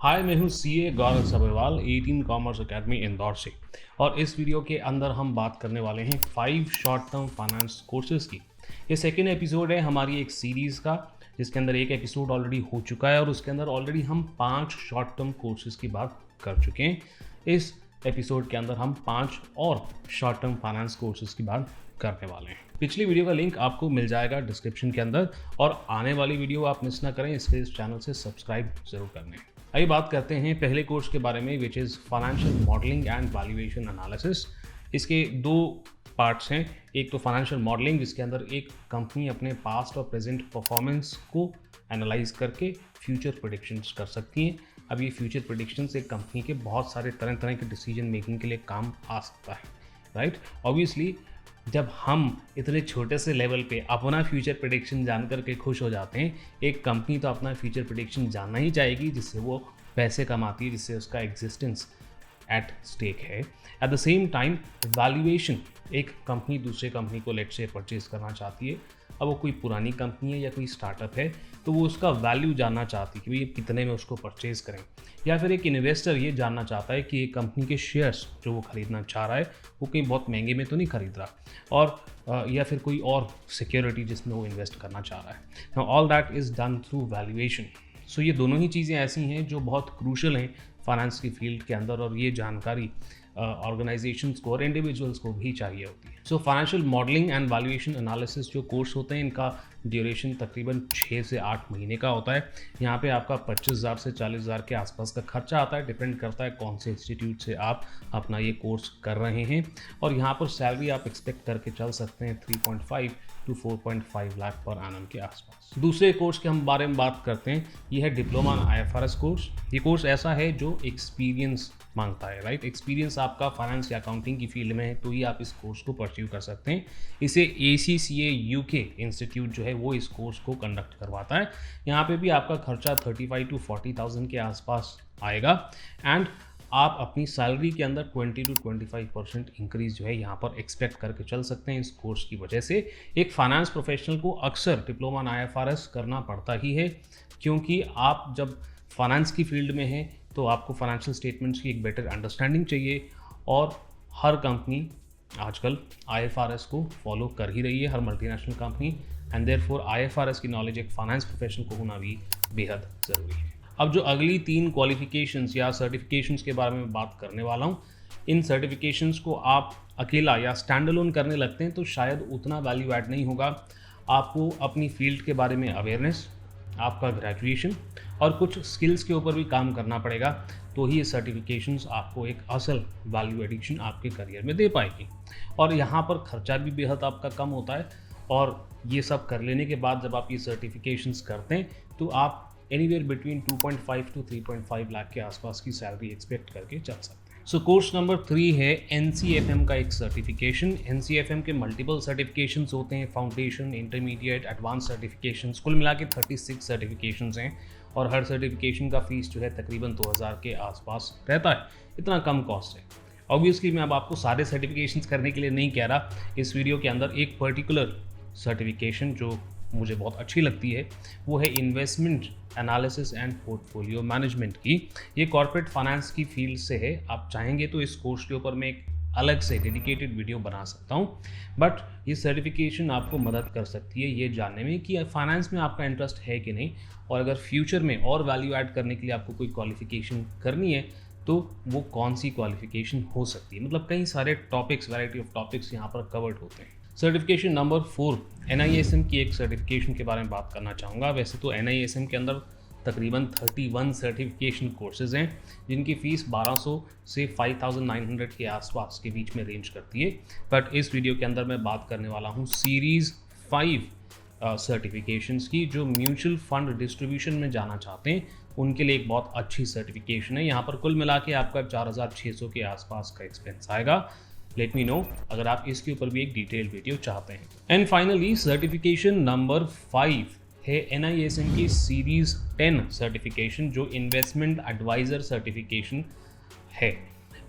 हाय, मैं हूँ सीए गौरव Sabharwal 18 commerce academy Indore से। और इस वीडियो के अंदर हम बात करने वाले हैं 5 शॉर्ट टर्म फाइनेंस कोर्सेज की। ये सेकेंड एपिसोड है हमारी एक सीरीज़ का, जिसके अंदर एक एपिसोड ऑलरेडी हो चुका है और उसके अंदर ऑलरेडी हम 5 शॉर्ट टर्म कोर्सेज की बात कर चुके हैं। इस एपिसोड के अंदर हम 5 और शॉर्ट टर्म फाइनेंस कोर्सेज की बात करने वाले हैं। पिछली वीडियो का लिंक आपको मिल जाएगा डिस्क्रिप्शन के अंदर, और आने वाली वीडियो आप मिस ना करें इसके इस चैनल से सब्सक्राइब जरूर कर लें। आइए बात करते हैं पहले कोर्स के बारे में, which is financial modelling and valuation analysis. इसके 2 पार्ट्स हैं। एक तो फाइनेंशियल मॉडलिंग, जिसके अंदर एक कंपनी अपने पास्ट और प्रेजेंट परफॉर्मेंस को एनालाइज करके फ्यूचर प्रेडिक्शंस कर सकती हैं। अब ये फ्यूचर प्रेडिक्शंस एक कंपनी के बहुत सारे तरह तरह के डिसीजन मेकिंग के लिए काम आ सकता है, राइट। ऑब्वियसली जब हम इतने छोटे से लेवल पे अपना फ्यूचर प्रेडिक्शन जान करके खुश हो जाते हैं, एक कंपनी तो अपना फ्यूचर प्रेडिक्शन जानना ही चाहेगी जिससे वो पैसे कमाती है, जिससे उसका एग्जिस्टेंस एट स्टेक है। At the same time valuation, एक कंपनी दूसरे कंपनी को लेट से परचेज करना चाहती है। अब वो कोई पुरानी कंपनी है या कोई स्टार्टअप है, तो वो उसका वैल्यू जानना चाहती है कि भाई कितने में उसको परचेज करें। या फिर एक इन्वेस्टर ये जानना चाहता है कि एक कंपनी के शेयर्स जो वो खरीदना चाह रहा है वो कहीं बहुत महंगे में तो नहीं खरीद रहा, और या फिर कोई और सिक्योरिटी जिसमें वो इन्वेस्ट करना चाह रहा है। Now all that is done through valuation. So ये दोनों ही चीज़ें ऐसी हैं जो बहुत क्रूशल हैं फाइनेंस की फील्ड के अंदर, और ये जानकारी ऑर्गेनाइजेशंस को और इंडिविजुअल्स को भी चाहिए होती है। So financial modelling and valuation analysis जो कोर्स होते हैं, इनका ड्यूरेशन तकरीबन 6 से 8 महीने का होता है। यहाँ पे आपका 25,000 से 40,000 के आसपास का खर्चा आता है, डिपेंड करता है कौन से इंस्टीट्यूट से आप अपना ये कोर्स कर रहे हैं। और यहाँ पर सैलरी आप एक्सपेक्ट करके चल सकते हैं 3.5 to 4.5 लाख पर एनम के आसपास। दूसरे कोर्स के हम बारे में बात करते हैं, ये है डिप्लोमा इन IFRS कोर्स। ये कोर्स ऐसा है जो एक्सपीरियंस मांगता है, राइट। एक्सपीरियंस आपका फाइनेंस या अकाउंटिंग की फील्ड में है तो ही आप इस कोर्स को परस्यू कर सकते हैं। इसे ACCA UK इंस्टीट्यूट जो है वो इस कोर्स को कंडक्ट करवाता है। यहाँ पे भी आपका खर्चा 35 to 40,000 के आसपास आएगा, एंड आप अपनी सैलरी के अंदर 20 to 25% इंक्रीज जो है यहाँ पर एक्सपेक्ट करके चल सकते हैं इस कोर्स की वजह से। एक फाइनेंस प्रोफेशनल को अक्सर डिप्लोमा इन IFRS करना पड़ता ही है, क्योंकि आप जब फाइनेंस की फील्ड में हैं तो आपको फाइनेंशियल स्टेटमेंट्स की एक बेटर अंडरस्टैंडिंग चाहिए, और हर कंपनी आजकल IFRS को फॉलो कर ही रही है, हर multinational company, and therefore IFRS की नॉलेज एक फाइनेंस प्रोफेशनल को होना भी बेहद ज़रूरी है। अब जो अगली 3 क्वालिफिकेशंस या सर्टिफिकेशंस के बारे में बात करने वाला हूँ, इन सर्टिफिकेशंस को आप अकेला या स्टैंड अलोन करने लगते हैं तो शायद उतना वैल्यू ऐड नहीं होगा। आपको अपनी फील्ड के बारे में अवेयरनेस, आपका ग्रेजुएशन और कुछ स्किल्स के ऊपर भी काम करना पड़ेगा, तो ही ये सर्टिफिकेशंस आपको एक असल वैल्यू एडिशन आपके करियर में दे पाएगी। और यहाँ पर खर्चा भी बेहद आपका कम होता है, और ये सब कर लेने के बाद जब आप ये सर्टिफिकेशंस करते हैं तो आप एनीवेयर बिटवीन 2.5 to 3.5 लाख के आसपास की सैलरी एक्सपेक्ट करके चल सकते हैं। सो कोर्स नंबर 3 है NCFM का एक सर्टिफिकेशन। NCFM के मल्टीपल सर्टिफिकेशंस होते हैं, फाउंडेशन, इंटरमीडिएट, एडवांस सर्टिफिकेशंस, कुल मिला के 36 सर्टिफिकेशंस हैं, और हर सर्टिफिकेशन का फीस जो है तकरीबन 2,000 के आसपास रहता है। इतना कम कॉस्ट है। ऑब्वियसली मैं अब आपको सारे सर्टिफिकेशंस करने के लिए नहीं कह रहा। इस वीडियो के अंदर एक पर्टिकुलर सर्टिफिकेशन जो मुझे बहुत अच्छी लगती है वो है investment analysis and portfolio management की। ये कॉर्पोरेट फाइनेंस की फील्ड से है। आप चाहेंगे तो इस कोर्स के ऊपर मैं एक अलग से डेडिकेटेड वीडियो बना सकता हूँ, बट ये सर्टिफिकेशन आपको मदद कर सकती है ये जानने में कि फाइनेंस में आपका इंटरेस्ट है कि नहीं, और अगर फ्यूचर में और वैल्यू ऐड करने के लिए आपको कोई क्वालिफिकेशन करनी है तो वो कौन सी क्वालिफिकेशन हो सकती है। मतलब कई सारे टॉपिक्स, वैरायटी ऑफ टॉपिक्स यहाँ पर कवर्ड होते हैं। सर्टिफिकेशन नंबर 4 NISM की एक सर्टिफिकेशन के बारे में बात करना चाहूँगा। वैसे तो NISM के अंदर तकरीबन 31 सर्टिफिकेशन कोर्सेज हैं, जिनकी फ़ीस 1200 से 5,900 के आसपास के बीच में रेंज करती है। बट इस वीडियो के अंदर मैं बात करने वाला हूँ सीरीज़ 5 सर्टिफिकेशंस की, जो म्यूचुअल फंड डिस्ट्रीब्यूशन में जाना चाहते हैं उनके लिए एक बहुत अच्छी सर्टिफिकेशन है। यहाँ पर कुल मिला के आपका 4,600 के आसपास का एक्सपेंस आएगा। लेट मी नो अगर आप इसके ऊपर भी एक डिटेल वीडियो चाहते हैं। एंड फाइनली सर्टिफिकेशन नंबर 5 है NISM की सीरीज 10 सर्टिफिकेशन, जो इन्वेस्टमेंट एडवाइज़र सर्टिफिकेशन है।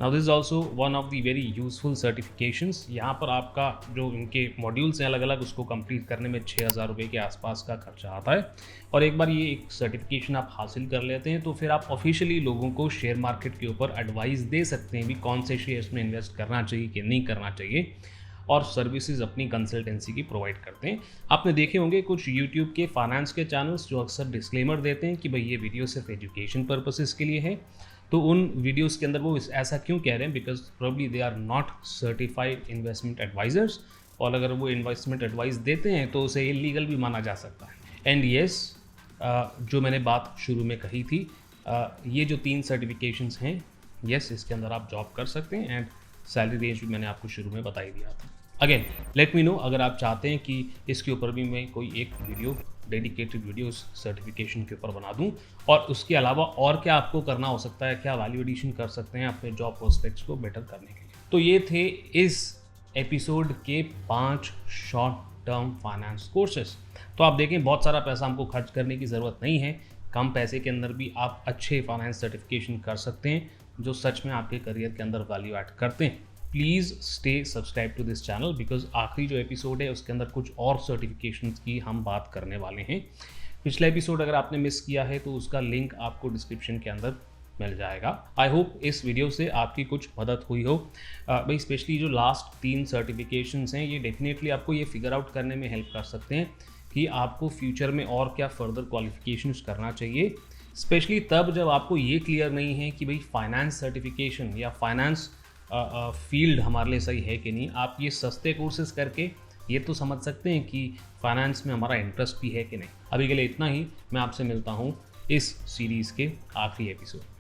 Now this is also one of the very useful certifications. यहाँ पर आपका जो इनके मॉड्यूल्स हैं अलग अलग, उसको कंप्लीट करने में 6,000 रुपये के आसपास का खर्चा आता है। और एक बार ये एक सर्टिफिकेशन आप हासिल कर लेते हैं तो फिर आप ऑफिशियली लोगों को शेयर मार्केट के ऊपर एडवाइस दे सकते हैं भी कौन से शेयर्स में इन्वेस्ट करना चाहिए कि नहीं करना चाहिए, और सर्विसेज अपनी कंसल्टेंसी की प्रोवाइड करते हैं। आपने देखे होंगे कुछ यूट्यूब के फाइनेंस के चैनल्स जो अक्सर डिस्क्लेमर देते हैं कि भाई ये वीडियो सिर्फ एजुकेशन पर्पसेस के लिए है। तो उन वीडियोस के अंदर वो ऐसा क्यों कह रहे हैं? Because probably they are not certified investment advisors, और अगर वो इन्वेस्टमेंट एडवाइस देते हैं तो उसे इलीगल भी माना जा सकता है। एंड येस, जो मैंने बात शुरू में कही थी, ये जो 3 सर्टिफिकेशंस हैं, येस इसके अंदर आप जॉब कर सकते हैं एंड सैलरी रेंज भी मैंने आपको शुरू में बता ही दिया था। अगेन लेट मी नो अगर आप चाहते हैं कि इसके ऊपर भी मैं कोई एक वीडियो, डेडिकेटेड वीडियो उस सर्टिफिकेशन के ऊपर बना दूं, और उसके अलावा और क्या आपको करना हो सकता है, क्या वैल्यू एडिशन कर सकते हैं अपने जॉब प्रोस्पेक्ट्स को बेटर करने के लिए। तो ये थे इस एपिसोड के 5 शॉर्ट टर्म फाइनेंस कोर्सेस। तो आप देखें, बहुत सारा पैसा हमको खर्च करने की ज़रूरत नहीं है। कम पैसे के अंदर भी आप अच्छे फाइनेंस सर्टिफिकेशन कर सकते हैं जो सच में आपके करियर के अंदर वैल्यू ऐड करते हैं। Please stay subscribe to this channel, because आखिरी जो एपिसोड है उसके अंदर कुछ और सर्टिफिकेशंस की हम बात करने वाले हैं। पिछला एपिसोड अगर आपने मिस किया है तो उसका लिंक आपको डिस्क्रिप्शन के अंदर मिल जाएगा। आई होप इस वीडियो से आपकी कुछ मदद हुई हो। भाई स्पेशली जो लास्ट 3 सर्टिफिकेशंस हैं ये डेफिनेटली आपको ये फिगर आउट करने में हेल्प कर सकते हैं कि आपको फ्यूचर में और क्या फर्दर क्वालिफिकेशंस करना चाहिए, स्पेशली तब जब आपको ये क्लियर नहीं है कि भाई फाइनेंस सर्टिफिकेशन या फाइनेंस फील्ड हमारे लिए सही है कि नहीं। आप ये सस्ते कोर्सेज करके ये तो समझ सकते हैं कि फाइनेंस में हमारा इंटरेस्ट भी है कि नहीं। अभी के लिए इतना ही, मैं आपसे मिलता हूँ इस सीरीज़ के आखिरी एपिसोड।